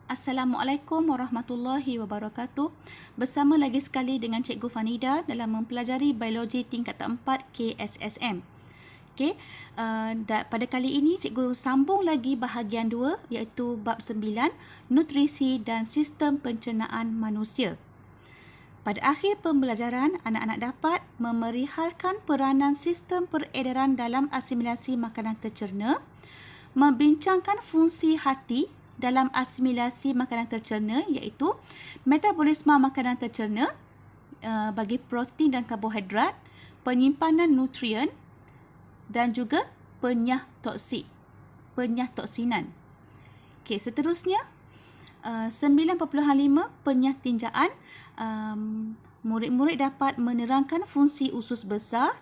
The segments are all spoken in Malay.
Assalamualaikum warahmatullahi wabarakatuh. Bersama lagi sekali dengan Cikgu Fanida dalam mempelajari biologi tingkat 4 KSSM. Okey, pada kali ini Cikgu sambung lagi bahagian 2 iaitu bab 9, nutrisi dan sistem pencernaan manusia. Pada akhir pembelajaran, anak-anak dapat memerihalkan peranan sistem peredaran dalam asimilasi makanan tercerna, membincangkan fungsi hati dalam asimilasi makanan tercerna iaitu metabolisme makanan tercerna bagi protein dan karbohidrat, penyimpanan nutrien dan juga penyah toksinan. Okey, seterusnya 9.5 penyah tinjaan. Murid-murid dapat menerangkan fungsi usus besar,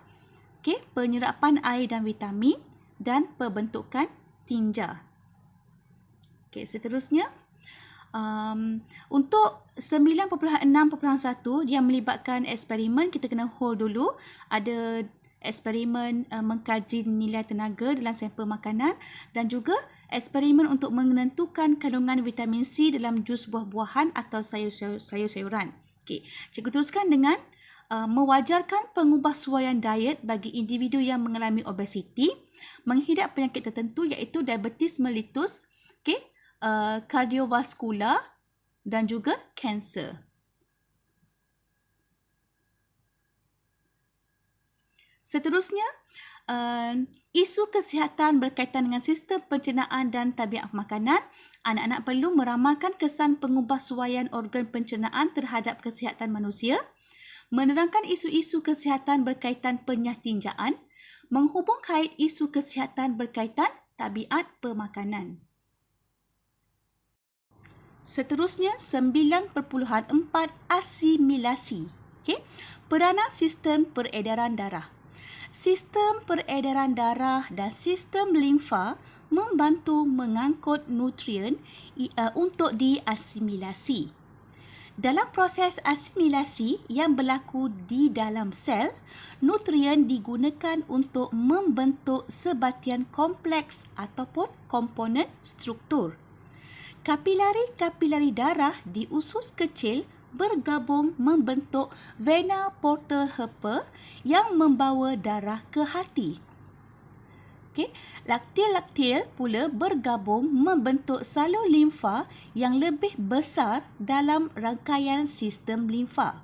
penyerapan air dan vitamin dan pembentukan tinja. Seterusnya, untuk 9.6.1 yang melibatkan eksperimen, kita kena hold dulu. Ada eksperimen mengkaji nilai tenaga dalam sampel makanan dan juga eksperimen untuk menentukan kandungan vitamin C dalam jus buah-buahan atau sayur-sayuran. Cikgu teruskan dengan mewajarkan pengubahsuaian diet bagi individu yang mengalami obesiti, menghidap penyakit tertentu iaitu diabetes mellitus, kardiovaskular dan juga kanser. Seterusnya, isu kesihatan berkaitan dengan sistem pencernaan dan tabiat makanan. Anak-anak perlu meramalkan kesan pengubahsuaian organ pencernaan terhadap kesihatan manusia, menerangkan isu-isu kesihatan berkaitan penyah tinjaan, menghubung kait isu kesihatan berkaitan tabiat pemakanan. Seterusnya, 9.4 asimilasi. Peranan sistem peredaran darah. Sistem peredaran darah dan sistem limfa membantu mengangkut nutrien untuk diasimilasi. Dalam proses asimilasi yang berlaku di dalam sel, nutrien digunakan untuk membentuk sebatian kompleks ataupun komponen struktur. Kapilari-kapilari darah di usus kecil bergabung membentuk vena porta herpa yang membawa darah ke hati. Laktil-laktil pula bergabung membentuk salur limfa yang lebih besar dalam rangkaian sistem limfa.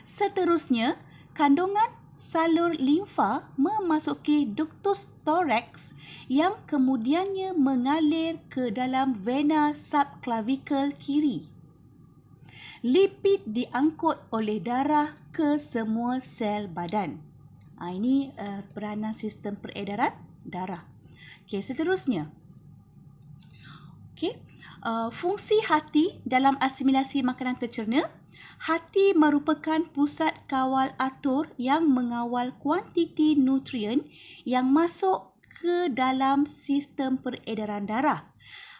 Seterusnya, kandungan salur limfa memasuki ductus thorax yang kemudiannya mengalir ke dalam vena subclavicle kiri. Lipid diangkut oleh darah ke semua sel badan. Ini peranan sistem peredaran darah. Seterusnya. Fungsi hati dalam asimilasi makanan tercerna. Hati merupakan pusat kawal atur yang mengawal kuantiti nutrien yang masuk ke dalam sistem peredaran darah.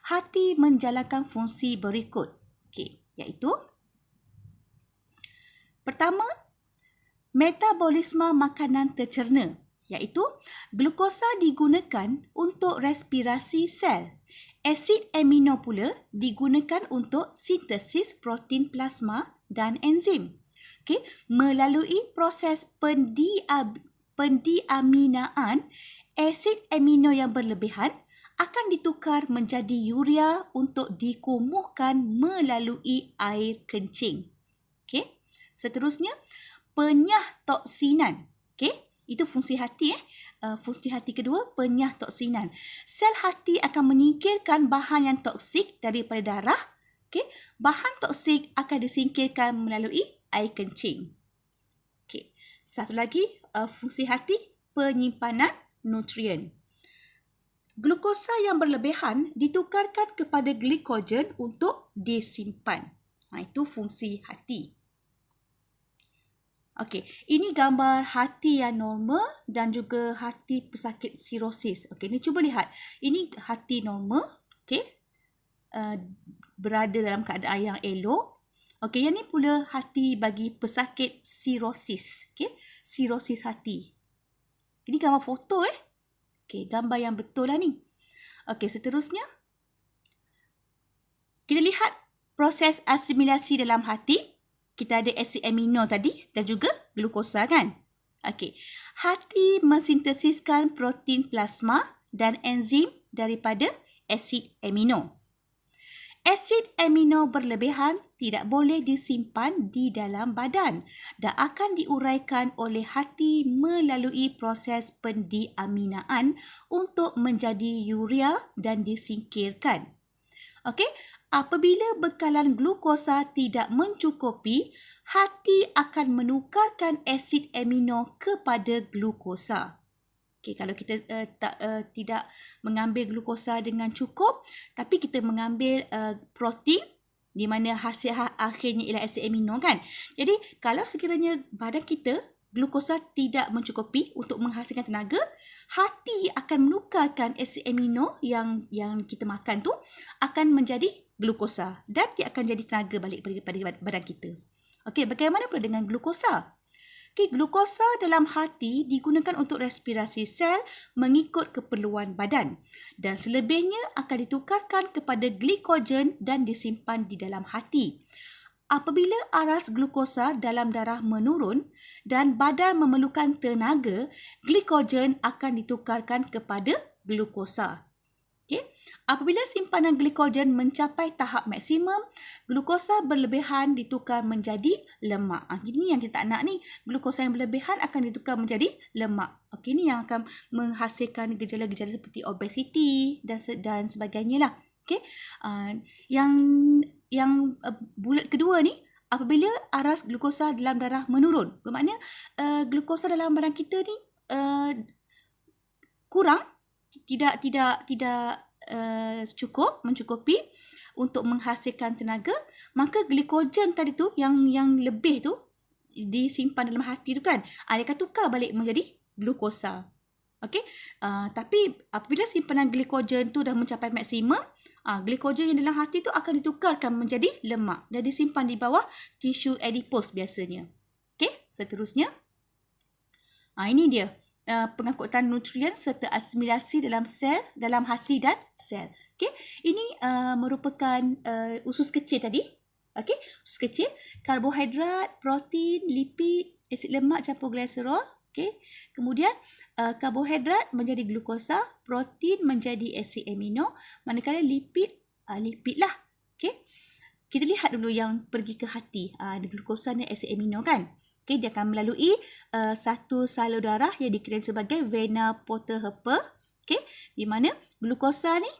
Hati menjalankan fungsi berikut, iaitu pertama, metabolisme makanan tercerna, iaitu glukosa digunakan untuk respirasi sel. Asid amino pula digunakan untuk sintesis protein plasma dan enzim. Melalui proses pendiaminaan, asid amino yang berlebihan akan ditukar menjadi urea untuk dikumuhkan melalui air kencing. Seterusnya, penyah toksinan. Itu fungsi hati. Fungsi hati kedua, penyah toksinan. Sel hati akan menyingkirkan bahan yang toksik daripada darah. Bahan toksik akan disingkirkan melalui air kencing. Satu lagi, fungsi hati, penyimpanan nutrien. Glukosa yang berlebihan ditukarkan kepada glikogen untuk disimpan. Itu fungsi hati. Ini gambar hati yang normal dan juga hati pesakit sirosis. Ini cuba lihat. Ini hati normal, berada dalam keadaan yang elok. Yang ni pula hati bagi pesakit sirosis. Sirosis hati. Ini gambar foto. Gambar yang betul lah ni. Seterusnya. Kita lihat proses asimilasi dalam hati. Kita ada asid amino tadi dan juga glukosa kan. Okey. Hati mensintesiskan protein plasma dan enzim daripada asid amino. Asid amino berlebihan tidak boleh disimpan di dalam badan dan akan diuraikan oleh hati melalui proses pendiaminaan untuk menjadi urea dan disingkirkan. Okey, apabila bekalan glukosa tidak mencukupi, hati akan menukarkan asid amino kepada glukosa. Okay, kalau kita tidak mengambil glukosa dengan cukup, tapi kita mengambil protein di mana hasil akhirnya ialah asid amino kan. Jadi kalau sekiranya badan kita glukosa tidak mencukupi untuk menghasilkan tenaga, hati akan menukarkan asid amino yang kita makan tu akan menjadi glukosa dan dia akan jadi tenaga balik pada badan kita. Okey, bagaimana pula dengan glukosa? Okay, glukosa dalam hati digunakan untuk respirasi sel mengikut keperluan badan dan selebihnya akan ditukarkan kepada glikogen dan disimpan di dalam hati. Apabila aras glukosa dalam darah menurun dan badan memerlukan tenaga, glikogen akan ditukarkan kepada glukosa. Okay. Apabila simpanan glikogen mencapai tahap maksimum, glukosa berlebihan ditukar menjadi lemak. Ini yang kita tak nak ni. Glukosa yang berlebihan akan ditukar menjadi lemak. Okey, ni yang akan menghasilkan gejala-gejala seperti obesiti dan sebagainya lah. Okey. Yang bulat kedua ni, apabila aras glukosa dalam darah menurun. Bermakna glukosa dalam badan kita ni kurang, tidak mencukupi untuk menghasilkan tenaga, maka glikogen tadi tu yang lebih tu disimpan dalam hati tu kan, dia akan tukar balik menjadi glukosa. Okey, tapi apabila simpanan glikogen tu dah mencapai maksimum, glikogen yang dalam hati tu akan ditukarkan menjadi lemak dan disimpan di bawah tisu adipos biasanya. Okey, seterusnya ini dia pengangkutan nutrien serta asimilasi dalam sel, dalam hati dan sel. Okey, ini merupakan usus kecil tadi. Okey, usus kecil, karbohidrat, protein, lipid, asid lemak campur glycerol. Okey, kemudian karbohidrat menjadi glukosa, protein menjadi asid amino, manakala lipid lah. Okey, kita lihat dulu yang pergi ke hati, glukosa dan asid amino kan. Okay, dia akan melalui satu salur darah yang dikenali sebagai vena porta herpa. Okay, di mana glukosa ni,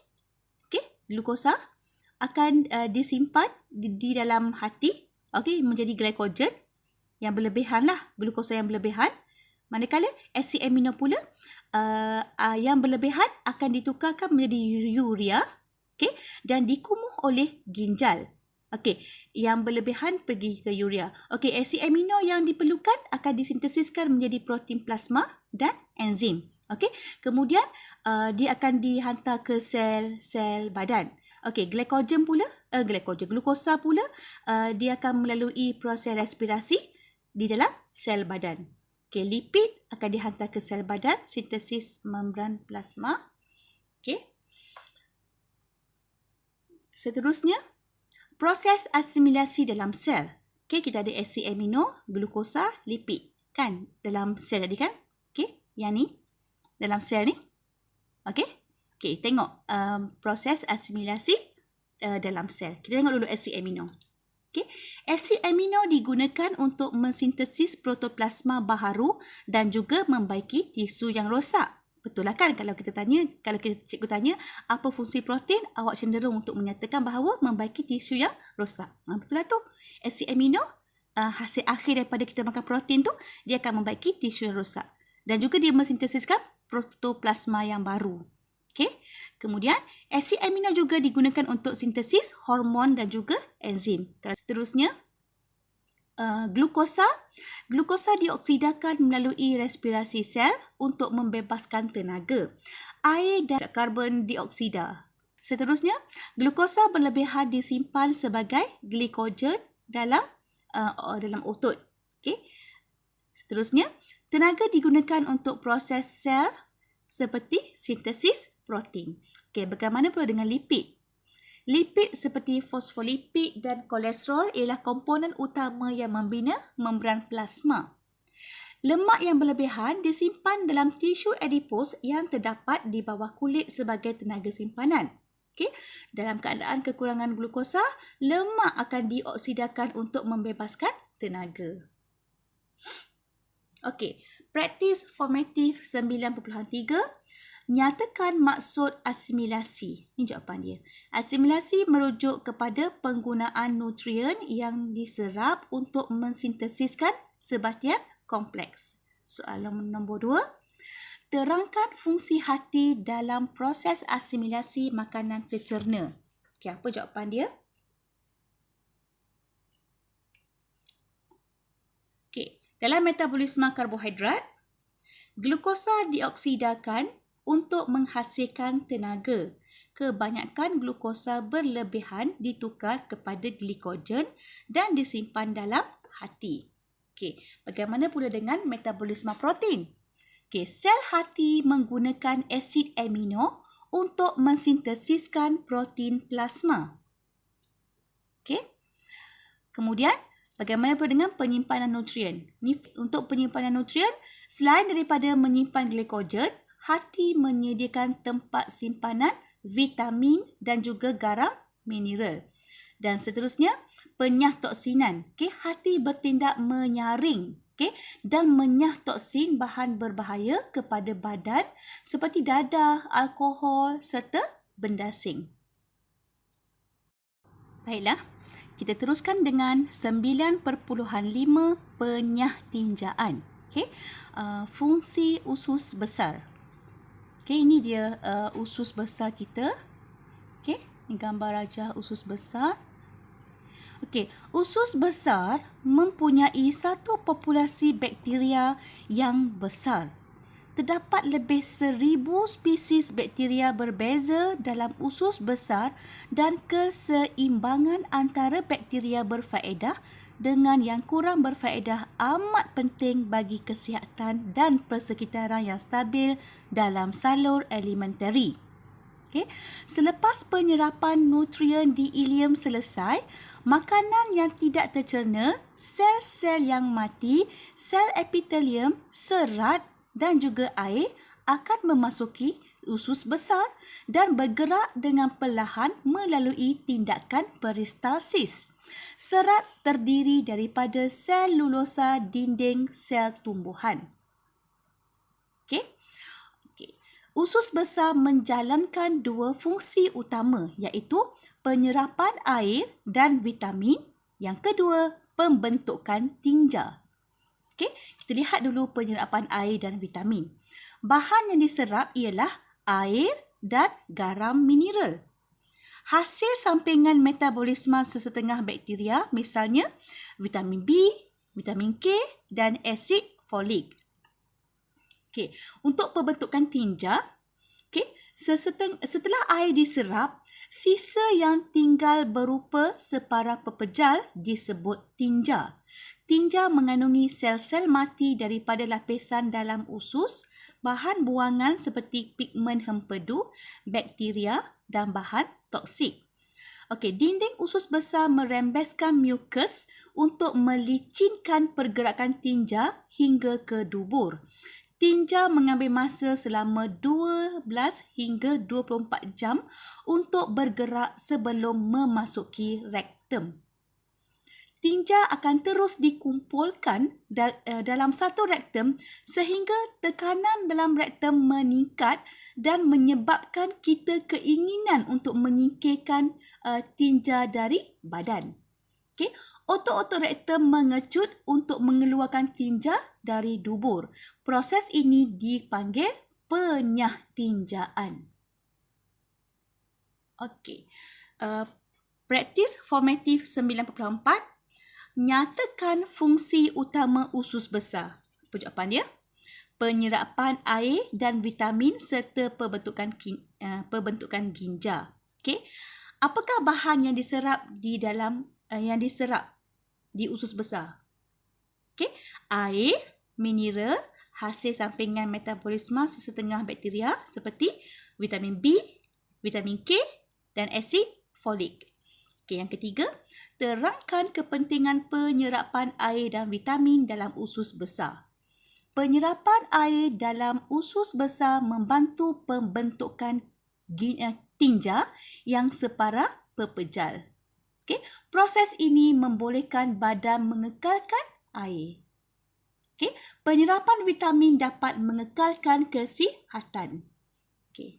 glukosa akan disimpan di dalam hati. Okay, menjadi glikogen yang berlebihan lah, glukosa yang berlebihan. Manakala asid amino pula yang berlebihan akan ditukarkan menjadi urea. Okay, dan dikumuh oleh ginjal. Okey, yang berlebihan pergi ke urea. Okey, asid amino yang diperlukan akan disintesiskan menjadi protein plasma dan enzim. Okey, kemudian dia akan dihantar ke sel-sel badan. Okey, glukosa pula dia akan melalui proses respirasi di dalam sel badan. Okey, lipid akan dihantar ke sel badan, sintesis membran plasma. Okey. Seterusnya, proses asimilasi dalam sel. Okey, kita ada asid amino, glukosa, lipid kan dalam sel tadi kan? Okey, yang ni dalam sel ni. Okey. Okey, tengok proses asimilasi dalam sel. Kita tengok dulu asid amino. Okey, asid amino digunakan untuk mensintesis protoplasma baharu dan juga membaiki tisu yang rosak. Betul lah kan kalau cikgu tanya apa fungsi protein, awak cenderung untuk menyatakan bahawa membaiki tisu yang rosak. Betul lah tu. Asid amino, hasil akhir daripada kita makan protein tu, dia akan membaiki tisu yang rosak. Dan juga dia mensintesiskan protoplasma yang baru. Okay. Kemudian, asid amino juga digunakan untuk sintesis hormon dan juga enzim. Seterusnya, glukosa dioksidakan melalui respirasi sel untuk membebaskan tenaga. Air dan karbon dioksida. Seterusnya, glukosa berlebihan disimpan sebagai glikogen dalam otot. Okey. Seterusnya, tenaga digunakan untuk proses sel seperti sintesis protein. Okey, bagaimana pula dengan lipid? Lipid seperti fosfolipid dan kolesterol ialah komponen utama yang membina membran plasma. Lemak yang berlebihan disimpan dalam tisu adipos yang terdapat di bawah kulit sebagai tenaga simpanan. Okey, dalam keadaan kekurangan glukosa, lemak akan dioksidakan untuk membebaskan tenaga. Okey, praktis formatif 9.3, nyatakan maksud asimilasi. Ini jawapan dia. Asimilasi merujuk kepada penggunaan nutrien yang diserap untuk mensintesiskan sebatian kompleks. Soalan nombor 2. Terangkan fungsi hati dalam proses asimilasi makanan tercerna. Okey, apa jawapan dia? Okey, dalam metabolisme karbohidrat, glukosa dioksidakan untuk menghasilkan tenaga. Kebanyakan glukosa berlebihan ditukar kepada glikogen dan disimpan dalam hati. Okey, bagaimana pula dengan metabolisme protein? Okey, sel hati menggunakan asid amino untuk mensintesiskan protein plasma. Okey. Kemudian, bagaimana pula dengan penyimpanan nutrien? Ni untuk penyimpanan nutrien, selain daripada menyimpan glikogen, hati menyediakan tempat simpanan vitamin dan juga garam mineral. Dan seterusnya, penyah toksinan. Okay, hati bertindak menyaring dan menyah toksin bahan berbahaya kepada badan seperti dadah, alkohol serta benda asing. Baiklah, kita teruskan dengan 9.5 penyah tinjaan. Okay, fungsi usus besar. Okay, ini dia usus besar kita. Okay, ini gambar rajah usus besar. Okey, usus besar mempunyai satu populasi bakteria yang besar. Terdapat lebih 1,000 spesies bakteria berbeza dalam usus besar dan keseimbangan antara bakteria berfaedah dengan yang kurang berfaedah amat penting bagi kesihatan dan persekitaran yang stabil dalam salur alimentari. Okay. Selepas penyerapan nutrien di ileum selesai, makanan yang tidak tercerna, sel-sel yang mati, sel epitelium, serat dan juga air akan memasuki usus besar dan bergerak dengan perlahan melalui tindakan peristalsis. Serat terdiri daripada selulosa dinding sel tumbuhan. Okey. Usus besar menjalankan dua fungsi utama iaitu penyerapan air dan vitamin. Yang kedua, pembentukan tinja. Okey, kita lihat dulu penyerapan air dan vitamin. Bahan yang diserap ialah air dan garam mineral. Hasil sampingan metabolisme sesetengah bakteria misalnya vitamin B, vitamin K dan asid folik. Okey, untuk pembentukan tinja, okey, setelah air diserap, sisa yang tinggal berupa separah pepejal disebut tinja. Tinja mengandungi sel-sel mati daripada lapisan dalam usus, bahan buangan seperti pigmen hempedu, bakteria dan bahan toksik. Okey, dinding usus besar merembeskan mukus untuk melicinkan pergerakan tinja hingga ke dubur. Tinja mengambil masa selama 12 hingga 24 jam untuk bergerak sebelum memasuki rektum. Tinja akan terus dikumpulkan dalam satu rektum sehingga tekanan dalam rektum meningkat dan menyebabkan kita keinginan untuk menyingkirkan tinja dari badan. Okay. Otot-otot rektum mengecut untuk mengeluarkan tinja dari dubur. Proses ini dipanggil penyah tinjaan. Okey. Praktis formatif 9.4, nyatakan fungsi utama usus besar. Apa jawapan dia? Penyerapan air dan vitamin serta pembentukan ginja. Okey. Apakah bahan yang diserap di usus besar? Okey, air, mineral, hasil sampingan metabolisme sesetengah bakteria seperti vitamin B, vitamin K dan asid folik. Okey, yang ketiga, terangkan kepentingan penyerapan air dan vitamin dalam usus besar. Penyerapan air dalam usus besar membantu pembentukan tinja yang separah pepejal. Okey, proses ini membolehkan badan mengekalkan air. Okey, penyerapan vitamin dapat mengekalkan kesihatan. Okey.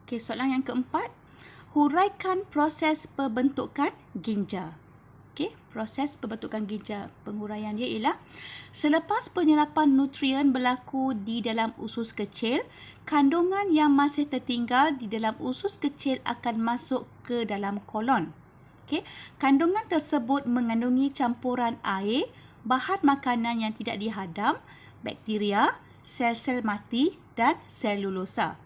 Okey, soalan yang keempat. Huraikan proses pembentukan ginja. Okey, proses pembentukan ginja. Penguraian dia ialah selepas penyerapan nutrien berlaku di dalam usus kecil, kandungan yang masih tertinggal di dalam usus kecil akan masuk ke dalam kolon. Okey, kandungan tersebut mengandungi campuran air, bahan makanan yang tidak dihadam, bakteria, sel-sel mati dan selulosa.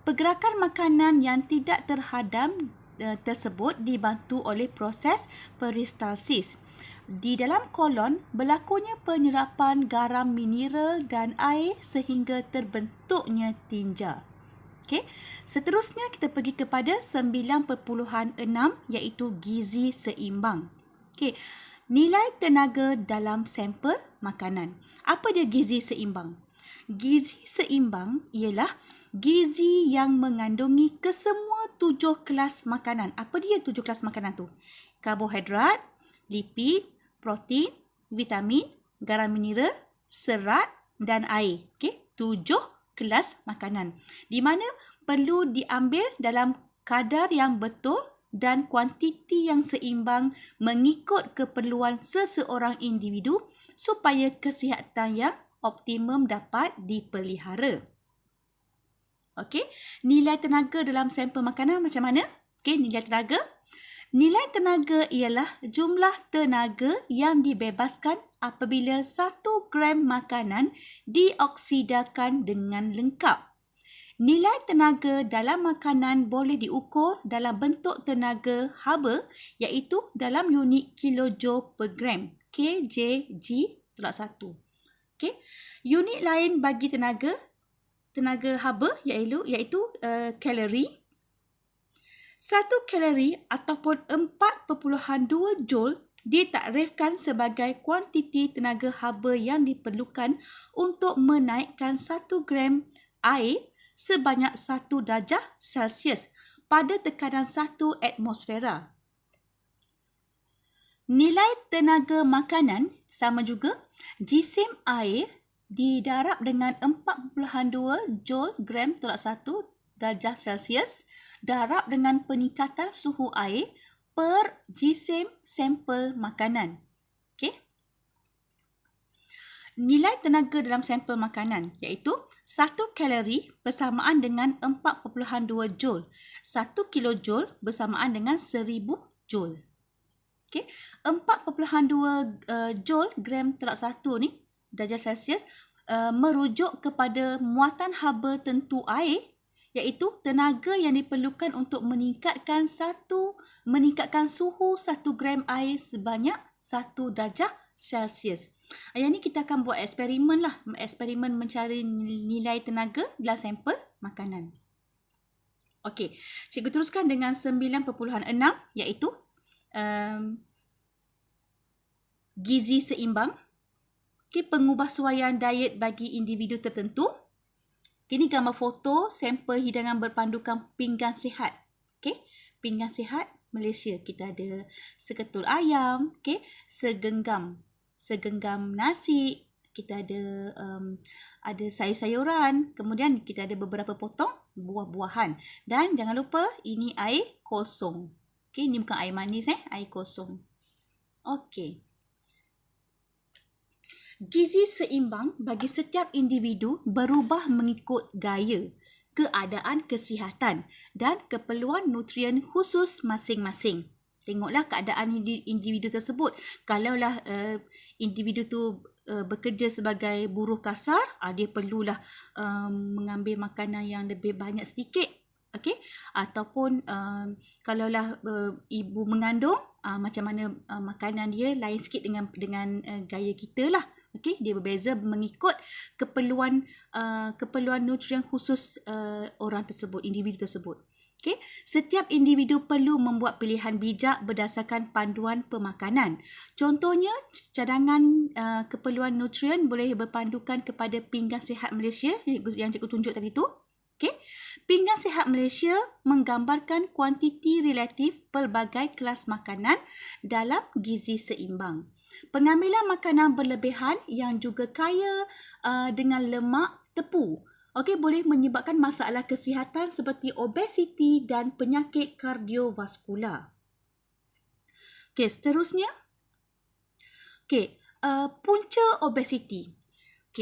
Pergerakan makanan yang tidak terhadam tersebut dibantu oleh proses peristalsis. Di dalam kolon, berlakunya penyerapan garam mineral dan air sehingga terbentuknya tinja. Okey, seterusnya kita pergi kepada 9.6 iaitu gizi seimbang. Okey, nilai tenaga dalam sampel makanan. Apa dia gizi seimbang? Gizi seimbang ialah gizi yang mengandungi kesemua 7 kelas makanan. Apa dia 7 kelas makanan tu? Karbohidrat, lipid, protein, vitamin, garam mineral, serat dan air. Okey, 7 kelas makanan. Di mana perlu diambil dalam kadar yang betul dan kuantiti yang seimbang mengikut keperluan seseorang individu supaya kesihatan yang optimum dapat dipelihara. Okey, nilai tenaga dalam sampel makanan macam mana? Okey, nilai tenaga. Nilai tenaga ialah jumlah tenaga yang dibebaskan apabila 1 gram makanan dioksidakan dengan lengkap. Nilai tenaga dalam makanan boleh diukur dalam bentuk tenaga haba iaitu dalam unit kilojoule per gram, kg/1. Okey, unit lain bagi tenaga haba iaitu kalori. 1 kalori ataupun 4.2 joule ditakrifkan sebagai kuantiti tenaga haba yang diperlukan untuk menaikkan 1 gram air sebanyak 1 darjah Celsius pada tekanan 1 atmosfera. Nilai tenaga makanan sama juga jisim air didarab dengan 4.2 joule gram tolak 1 darjah Celsius darab dengan peningkatan suhu air per jisim sampel makanan. Okey. Nilai tenaga dalam sampel makanan iaitu 1 kalori bersamaan dengan 4.2 joule. 1 kilojoule bersamaan dengan 1000 joule. Okey. 4.2 joule gram tolak 1 ni darjah Celsius merujuk kepada muatan haba tentu air iaitu tenaga yang diperlukan untuk meningkatkan suhu 1 gram air sebanyak 1 darjah Celsius. Yang ni kita akan buat eksperimen lah. Eksperimen mencari nilai tenaga dalam sampel makanan. Okey, cikgu teruskan dengan 9.6 iaitu gizi seimbang. Okey, pengubahsuaian diet bagi individu tertentu. Ini gambar foto sampel hidangan berpandukan pinggan sihat. Okey, pinggan sihat Malaysia. Kita ada seketul ayam, okey, segenggam nasi, kita ada sayur-sayuran, kemudian kita ada beberapa potong buah-buahan dan jangan lupa ini air kosong. Okey, ini bukan air manis air kosong. Okey. Gizi seimbang bagi setiap individu berubah mengikut gaya, keadaan kesihatan dan keperluan nutrien khusus masing-masing. Tengoklah keadaan individu tersebut. Kalaulah individu tu bekerja sebagai buruh kasar, dia perlulah mengambil makanan yang lebih banyak sedikit. Okey, ataupun kalaulah ibu mengandung, macam mana makanan dia lain sikit dengan gaya kita lah. Okey, dia berbeza mengikut keperluan nutrien khusus orang tersebut, individu tersebut. Okey, setiap individu perlu membuat pilihan bijak berdasarkan panduan pemakanan. Contohnya, cadangan keperluan nutrien boleh berpandukan kepada Pinggan Sihat Malaysia yang cikgu tunjuk tadi tu. Okey, Pinggan Sihat Malaysia menggambarkan kuantiti relatif pelbagai kelas makanan dalam gizi seimbang. Pengambilan makanan berlebihan yang juga kaya dengan lemak tepu boleh menyebabkan masalah kesihatan seperti obesiti dan penyakit kardiovaskular. Seterusnya. Punca obesiti.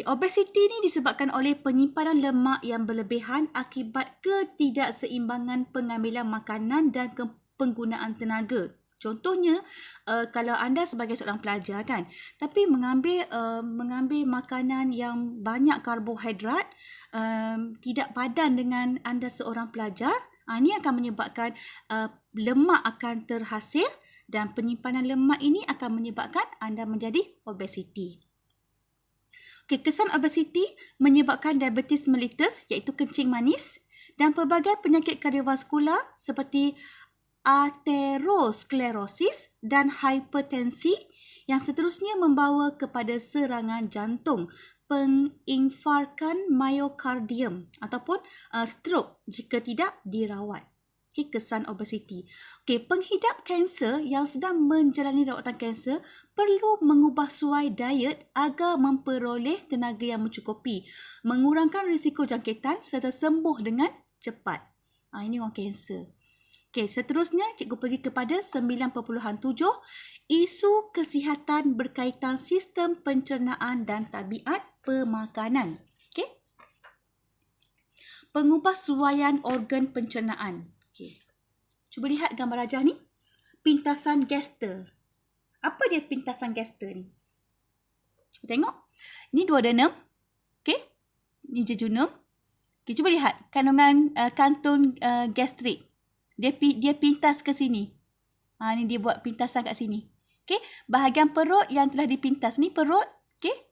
Obesiti ni disebabkan oleh penyimpanan lemak yang berlebihan akibat ketidakseimbangan pengambilan makanan dan penggunaan tenaga. Contohnya, kalau anda sebagai seorang pelajar kan, tapi mengambil makanan yang banyak karbohidrat, tidak padan dengan anda seorang pelajar, ini akan menyebabkan lemak akan terhasil dan penyimpanan lemak ini akan menyebabkan anda menjadi obesiti. Kesan obesiti menyebabkan diabetes mellitus iaitu kencing manis dan pelbagai penyakit kardiovaskular seperti aterosklerosis dan hipertensi yang seterusnya membawa kepada serangan jantung, penginfarkan myokardium ataupun stroke jika tidak dirawat. Kesan obesiti. Penghidap kanser yang sedang menjalani rawatan kanser perlu mengubah suai diet agar memperoleh tenaga yang mencukupi, mengurangkan risiko jangkitan serta sembuh dengan cepat. Ini orang kanser. Seterusnya cikgu pergi kepada 9.7, isu kesihatan berkaitan sistem pencernaan dan tabiat pemakanan. Pengubahsuaian organ pencernaan. Cuba lihat gambar rajah ni. Pintasan Gaster. Apa dia pintasan Gaster ni? Cuba tengok. Ni duodenum. Ni jejunum. Cuba lihat kandungan kantung gastrik. Dia pintas ke sini. Ni dia buat pintasan kat sini. Bahagian perut yang telah dipintas ni perut.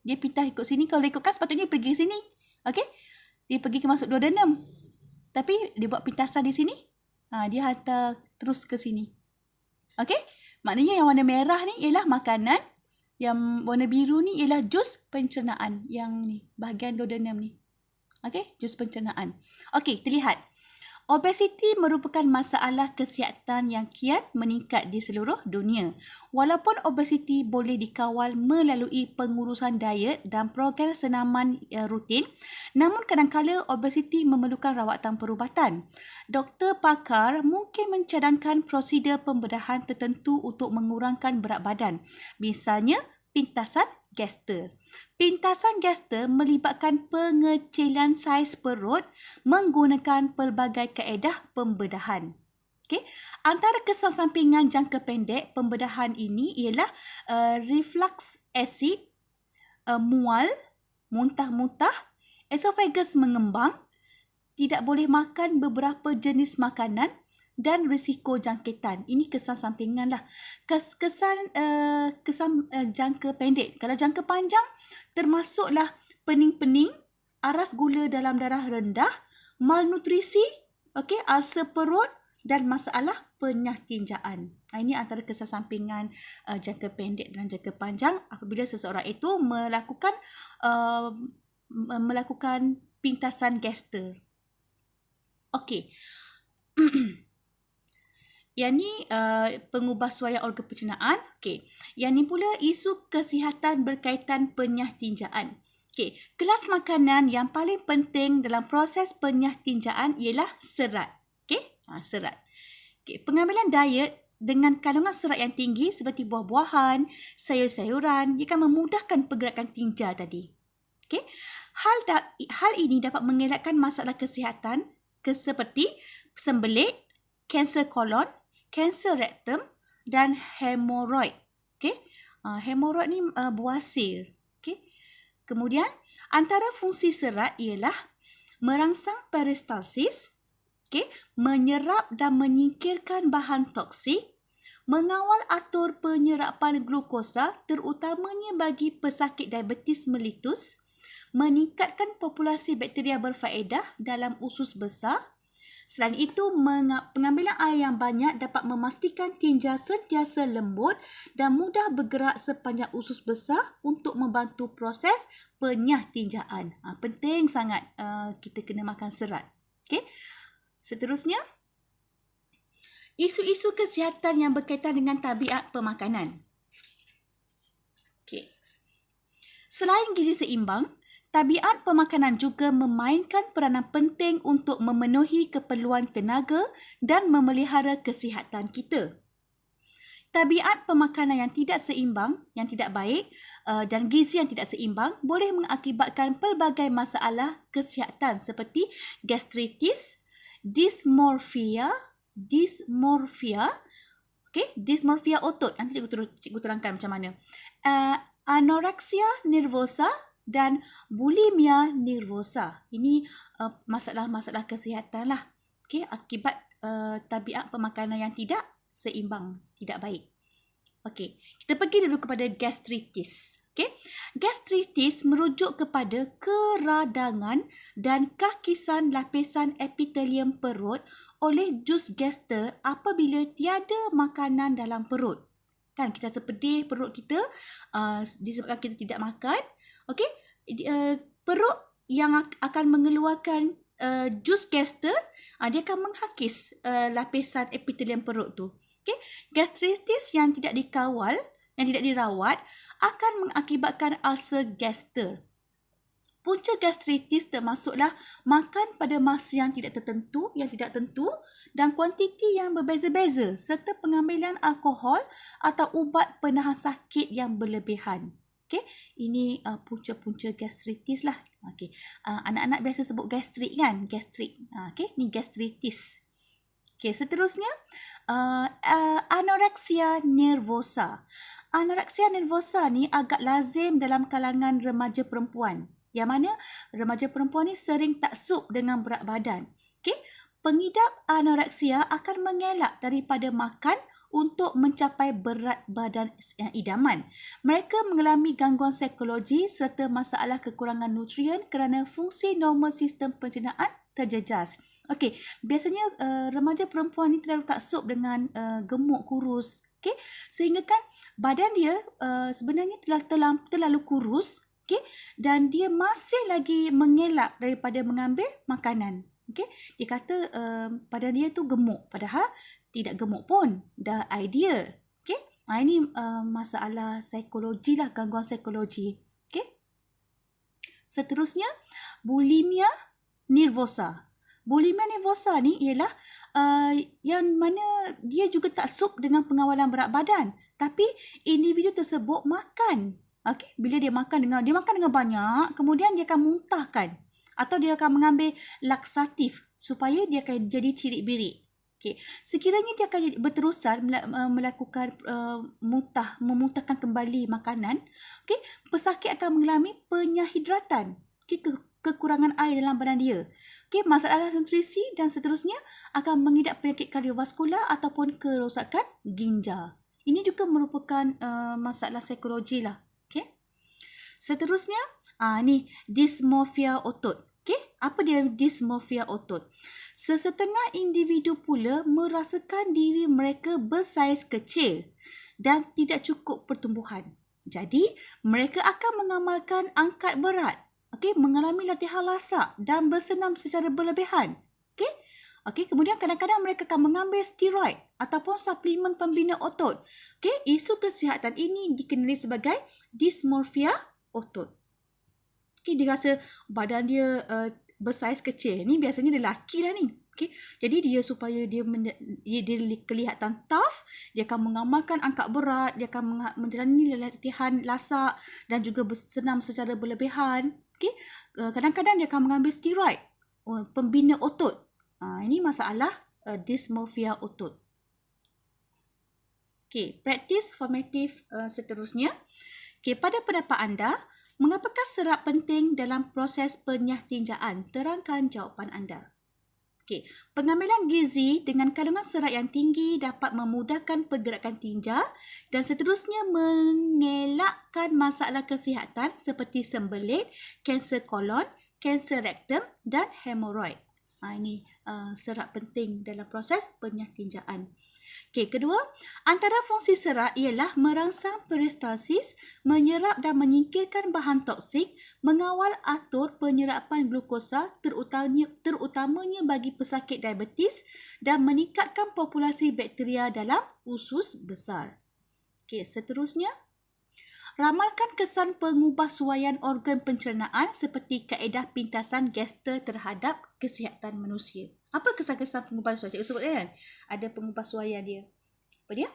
Dia pintas ikut sini. Kalau ikutkan sepatutnya pergi ke sini. Dia pergi ke masuk duodenum. Tapi dia buat pintasan di sini. Dia hantar terus ke sini. Maknanya yang warna merah ni ialah makanan. Yang warna biru ni ialah jus pencernaan. Yang ni, bahagian duodenum ni. Jus pencernaan. Terlihat. Obesiti merupakan masalah kesihatan yang kian meningkat di seluruh dunia. Walaupun obesiti boleh dikawal melalui pengurusan diet dan program senaman rutin, namun kadang-kala obesiti memerlukan rawatan perubatan. Doktor pakar mungkin mencadangkan prosedur pembedahan tertentu untuk mengurangkan berat badan. Misalnya, pintasan Gaster. Pintasan Gaster melibatkan pengecilan saiz perut menggunakan pelbagai kaedah pembedahan. Antara kesan sampingan jangka pendek pembedahan ini ialah reflux acid, mual, muntah-muntah, esophagus mengembang, tidak boleh makan beberapa jenis makanan dan risiko jangkitan. Ini kesan sampingan lah. Kesan jangka pendek. Kalau jangka panjang, termasuklah pening-pening, aras gula dalam darah rendah, malnutrisi, ulcer perut dan masalah penyahtinjaan. Ini antara kesan sampingan jangka pendek dan jangka panjang apabila seseorang itu melakukan pintasan Gaster. Yang ni pengubahsuaian organ pencernaan. Yang ni pula isu kesihatan berkaitan penyahtinjaan. Kelas makanan yang paling penting dalam proses penyahtinjaan ialah serat. Serat. Pengambilan diet dengan kandungan serat yang tinggi seperti buah-buahan, sayur-sayuran, ia akan memudahkan pergerakan tinja tadi. Hal ini dapat mengelakkan masalah kesihatan seperti sembelit, kanser kolon, kanser rektum dan hemoroid. Hemoroid ni buasir. Kemudian, antara fungsi serat ialah merangsang peristalsis, menyerap dan menyingkirkan bahan toksik, mengawal atur penyerapan glukosa terutamanya bagi pesakit diabetes mellitus, meningkatkan populasi bakteria berfaedah dalam usus besar, Selain itu, pengambilan air yang banyak dapat memastikan tinja sentiasa lembut dan mudah bergerak sepanjang usus besar untuk membantu proses penyah tinjaan. Penting sangat kita kena makan serat. Okey. Seterusnya, isu-isu kesihatan yang berkaitan dengan tabiat pemakanan. Okey. Selain gizi seimbang, tabiat pemakanan juga memainkan peranan penting untuk memenuhi keperluan tenaga dan memelihara kesihatan kita. Tabiat pemakanan yang tidak seimbang, yang tidak baik dan gizi yang tidak seimbang boleh mengakibatkan pelbagai masalah kesihatan seperti gastritis, dysmorphia, dysmorphia otot. Nanti cikgu terangkan macam mana. Anorexia nervosa dan bulimia nervosa. Ini masalah-masalah kesihatan lah. Okey, akibat tabiat pemakanan yang tidak seimbang, tidak baik. Okey, kita pergi dulu kepada gastritis. Okey, gastritis merujuk kepada keradangan dan kakisan lapisan epitelium perut oleh jus gaster apabila tiada makanan dalam perut. Kan kita sepedih perut kita disebabkan kita tidak makan. Okey, perut yang akan mengeluarkan jus gaster, dia akan menghakis lapisan epitelium perut tu. Okey, gastritis yang tidak dikawal, yang tidak dirawat akan mengakibatkan ulcer gaster. Punca gastritis termasuklah makan pada masa yang tidak tertentu, yang tidak tentu dan kuantiti yang berbeza-beza serta pengambilan alkohol atau ubat penahan sakit yang berlebihan. Okey, ini punca-punca gastritis lah. Okey, anak-anak biasa sebut gastrik kan? Gastrik. Okey, ni gastritis. Okey, seterusnya anorexia nervosa. Anorexia nervosa ni agak lazim dalam kalangan remaja perempuan. Yang mana remaja perempuan ni sering taksub dengan berat badan. Okey, pengidap anoreksia akan mengelak daripada makan untuk mencapai berat badan idaman. Mereka mengalami gangguan psikologi serta masalah kekurangan nutrien kerana fungsi normal sistem pencernaan terjejas. Okey, biasanya remaja perempuan ni terlalu taksub dengan gemuk, kurus. Okey, sehingga kan badan dia sebenarnya terlalu kurus. Okey, dan dia masih lagi mengelak daripada mengambil makanan. Okey, dia kata badan dia tu gemuk, padahal tidak gemuk pun, dah ideal. Okey, ini masalah psikologi lah, gangguan psikologi. Okey, seterusnya bulimia nervosa. Bulimia nervosa ni ialah yang mana dia juga taksub dengan pengawalan berat badan, tapi individu tersebut makan. Okey, bila dia makan dengan banyak, kemudian dia akan muntahkan atau dia akan mengambil laksatif supaya dia akan jadi cirit-birit. Okey, sekiranya dia akan berterusan melakukan memuntahkan kembali makanan, okey, pesakit akan mengalami penyahidratan. Okey, kekurangan air dalam badan dia. Okey, masalah nutrisi dan seterusnya akan mengidap penyakit kardiovaskular ataupun kerosakan ginjal. Ini juga merupakan masalah psikologi lah. Okey. Seterusnya, ni dysmorphia otot. Okey, apa dia dysmorphia otot? Sesetengah individu pula merasakan diri mereka bersaiz kecil dan tidak cukup pertumbuhan. Jadi, mereka akan mengamalkan angkat berat. Okey, mengalami latihan lasak dan bersenam secara berlebihan. Okey. Okey, kemudian kadang-kadang mereka akan mengambil steroid ataupun suplemen pembina otot. Okey, isu kesihatan ini dikenali sebagai dysmorphia otot. Okey, dia rasa badan dia bersaiz kecil. Ni biasanya lelaki lah ni. Okey, jadi dia supaya dia kelihatan tough, dia akan mengamalkan angkat berat, dia akan menjalani latihan lasak dan juga bersenam secara berlebihan. Okey, kadang-kadang dia akan mengambil steroid pembina otot. Ini masalah dysmorphia otot. Okey, praktis formatif seterusnya. Okey, pada pendapat anda, mengapakah serat penting dalam proses penyah tinjaan? Terangkan jawapan anda. Okey, pengambilan gizi dengan kandungan serat yang tinggi dapat memudahkan pergerakan tinja dan seterusnya mengelakkan masalah kesihatan seperti sembelit, kanser kolon, kanser rektum dan hemoroid. Ini serat penting dalam proses penyahtinjaan. Okey, kedua, antara fungsi serat ialah merangsang peristalsis, menyerap dan menyingkirkan bahan toksik, mengawal atur penyerapan glukosa terutamanya bagi pesakit diabetes dan meningkatkan populasi bakteria dalam usus besar. Okey, seterusnya, ramalkan kesan pengubahsuaian organ pencernaan seperti kaedah pintasan Gaster terhadap kesihatan manusia. Apa kesan-kesan pengubahsuaian? Cikgu sebut kan? Ada pengubahsuaian dia. Apa dia?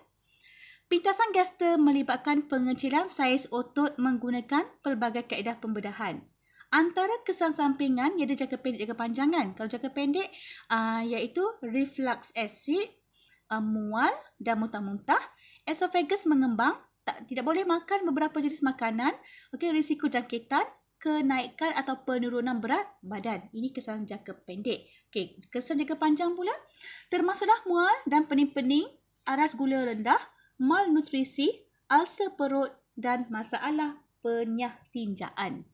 Pintasan Gaster melibatkan pengecilan saiz otot menggunakan pelbagai kaedah pembedahan. Antara kesan sampingan ia ada jangka pendek, jangka panjang kan? Kalau jangka pendek iaitu reflux acid, mual dan muntah-muntah, esophagus mengembang, tidak boleh makan beberapa jenis makanan, okey, risiko jangkitan, kenaikan atau penurunan berat badan. Ini kesan jangka pendek. Okey, kesan jangka panjang pula termasuklah mual dan pening-pening, aras gula rendah, malnutrisi, ulcer perut dan masalah penyahtinjaan.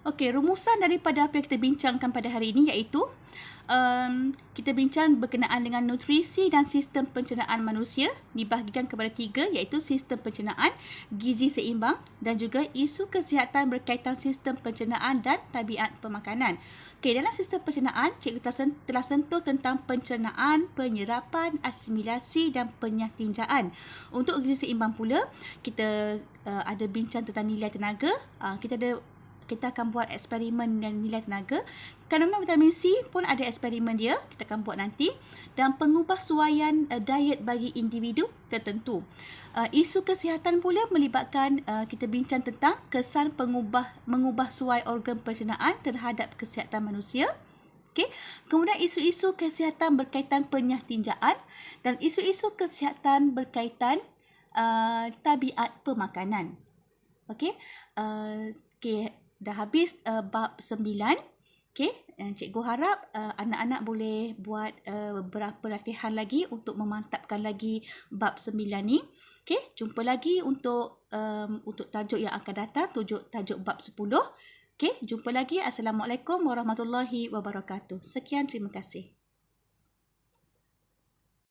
Okey, rumusan daripada apa yang kita bincangkan pada hari ini iaitu kita bincang berkenaan dengan nutrisi dan sistem pencernaan manusia dibahagikan kepada 3 iaitu sistem pencernaan, gizi seimbang dan juga isu kesihatan berkaitan sistem pencernaan dan tabiat pemakanan. Okey, dalam sistem pencernaan, cikgu telah sentuh tentang pencernaan, penyerapan, asimilasi dan penyahtinjaan. Untuk gizi seimbang pula, kita ada bincang tentang nilai tenaga. Kita akan buat eksperimen dengan nilai tenaga. Kandungan vitamin C pun ada eksperimen dia, kita akan buat nanti. Dan pengubahsuaian diet bagi individu tertentu. Isu kesihatan pula melibatkan kita bincang tentang kesan mengubahsuai organ pencernaan terhadap kesihatan manusia. Okay. Kemudian isu-isu kesihatan berkaitan penyahtinjaan dan isu-isu kesihatan berkaitan tabiat pemakanan. Okey. Dah habis bab 9. Okey, cikgu harap anak-anak boleh buat beberapa latihan lagi untuk memantapkan lagi bab 9 ni. Okey, jumpa lagi untuk tajuk yang akan datang, tajuk bab 10. Okey, jumpa lagi. Assalamualaikum warahmatullahi wabarakatuh. Sekian, terima kasih.